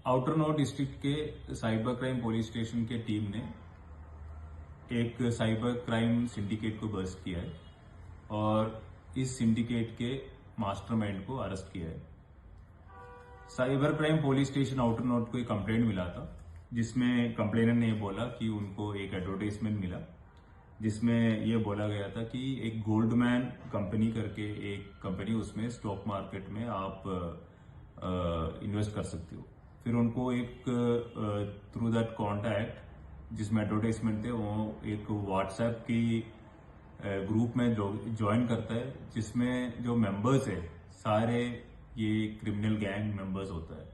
Outer north district के cyber crime police station के team ने एक साइबर क्राइम सिंडिकेट को बस्ट किया है और इस सिंडिकेट के मास्टरमाइंड को अरेस्ट किया है। Cyber crime police station outer north को एक कंप्लेंट मिला था, जिसमें कंप्लेनर ने बोला कि उनको एक एडवर्टाइजमेंट मिला जिसमें यह बोला गया था कि एक गोल्डमैन कंपनी करके एक कंपनी, उसमें स्टॉक मार्केट में आप इन्वेस्ट कर सकते हो। फिर उनको एक थ्रू दैट कॉन्टैक्ट जिसमें एडवर्टाइजमेंट थे, वो एक व्हाट्सएप की ग्रुप में ज्वाइन करता है, जिसमें जो मेंबर्स है सारे ये क्रिमिनल गैंग मेंबर्स होता है।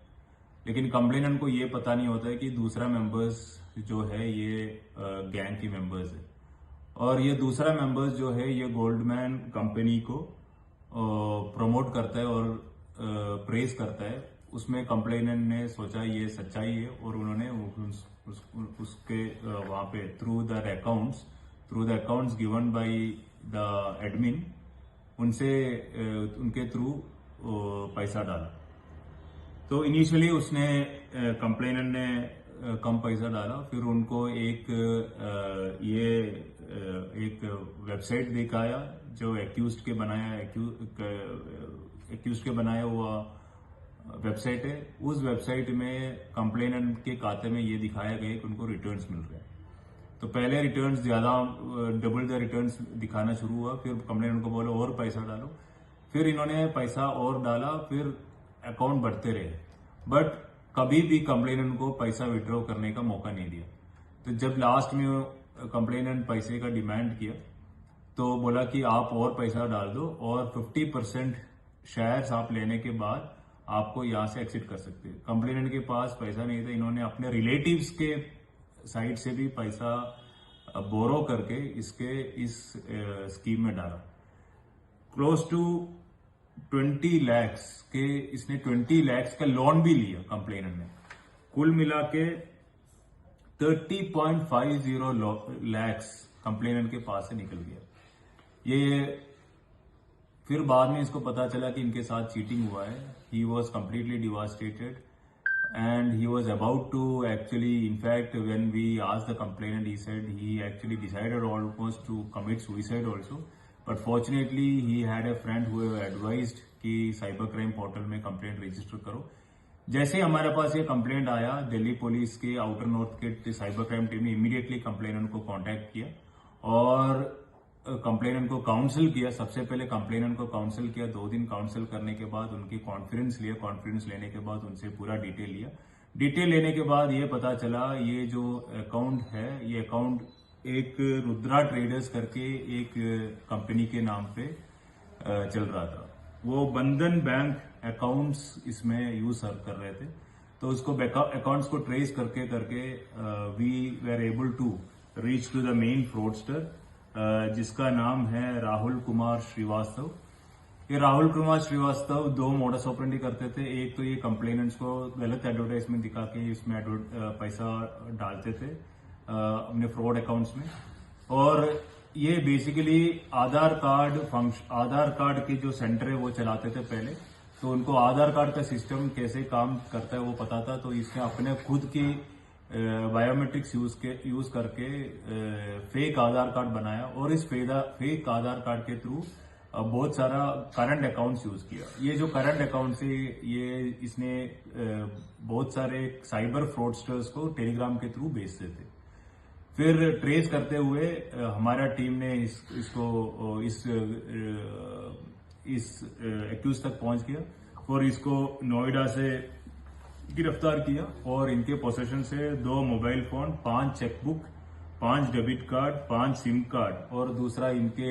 लेकिन कंप्लेनेंट को ये पता नहीं होता है कि दूसरा मेंबर्स जो है ये गैंग की मेंबर्स है, और ये दूसरा मेंबर्स जो है ये गोल्डमैन कंपनी को प्रमोट करता है और प्रेज करता है। उसमें कंप्लेनेंट ने सोचा ये सच्चाई है और उन्होंने उसके वहां पे through the accounts given by the admin उनसे उनके थ्रू पैसा डाला। तो इनिशियली उसने कंप्लेनेंट ने कम पैसा डाला, फिर उनको एक वेबसाइट दिखाया जो एक्यूज्ड के बनाया हुआ वेबसाइट है। उस वेबसाइट में कंप्लेनेंट के खाते में ये दिखाया गया कि उनको रिटर्न्स मिल रहे हैं। तो पहले रिटर्न्स ज्यादा डबल द रिटर्न्स दिखाना शुरू हुआ, फिर कंप्लेनेंट को बोला और पैसा डालो, फिर इन्होंने पैसा और डाला, फिर अकाउंट बढ़ते रहे, बट कभी भी कंप्लेनेंट को पैसा विड्रॉ करने का मौका नहीं दिया। तो जब लास्ट में कंप्लेनेंट पैसे का डिमांड किया तो बोला कि आप और पैसा डाल दो और 50% शेयर्स आप लेने के बाद आपको यहां से एक्सिट कर सकते हैं। कंप्लेनेंट के पास पैसा नहीं था, इन्होंने अपने रिलेटिव्स के साइड से भी पैसा बोरो करके इस स्कीम में डाला। क्लोज टू 20 lakhs के इसने 20 lakhs का लोन भी लिया कंप्लेनेंट ने। कुल मिला के 30.50 lakhs कंप्लेनेंट के पास से निकल गया। ये फिर बाद में इसको पता चला कि इनके साथ चीटिंग हुआ है। He was completely devastated and he was about to actually, in fact, when we asked the complainant, he said he actually decided almost to commit suicide also, but fortunately he had a friend who advised कि cyber crime portal में complaint register करो। जैसे हमारे पास ये complaint आया, Delhi police के outer north के cyber crime team ने इमीडिएटली कंप्लेनेंट को कांटेक्ट किया और कंप्लेनेंट को काउंसिल किया। सबसे पहले कंप्लेनेंट को काउंसिल किया, 2 दिन काउंसिल करने के बाद उनकी कॉन्फ्रेंस लिया। कॉन्फ्रेंस लेने के बाद उनसे पूरा डिटेल लिया। डिटेल लेने के बाद ये पता चला ये जो अकाउंट है, ये अकाउंट एक रुद्रा ट्रेडर्स करके एक कंपनी के नाम पे चल रहा था। वो बंधन बैंक अकाउंट्स इसमें यूज कर रहे थे। तो उसको अकाउंट्स को ट्रेस करके we were able to reach to the main fraudster, जिसका नाम है राहुल कुमार श्रीवास्तव। ये राहुल कुमार श्रीवास्तव 2 मोडस ऑपरेंडी करते थे। एक तो ये कंप्लेनेंट्स को गलत एडवर्टाइजमेंट दिखा के इसमें पैसा डालते थे अपने फ्रॉड अकाउंट्स में, और ये बेसिकली आधार कार्ड के जो सेंटर है वो चलाते थे पहले। तो उनको आधार कार्ड का सिस्टम कैसे काम करता है वो पता था, तो इसने अपने खुद की बायोमेट्रिक्स यूज करके फेक आधार कार्ड बनाया और इस फेक आधार कार्ड के थ्रू बहुत सारा करंट अकाउंट्स यूज किया। ये जो करंट अकाउंट्स है ये इसने बहुत सारे साइबर फ्रॉडस्टर्स को टेलीग्राम के थ्रू भेजते थे। फिर ट्रेस करते हुए हमारा टीम ने इस एक्यूज तक पहुंच गया और इसको नोएडा से गिरफ्तार किया और इनके पोसेशन से 2 mobile phone, 5 chequebook, 5 debit card, 5 SIM card और दूसरा इनके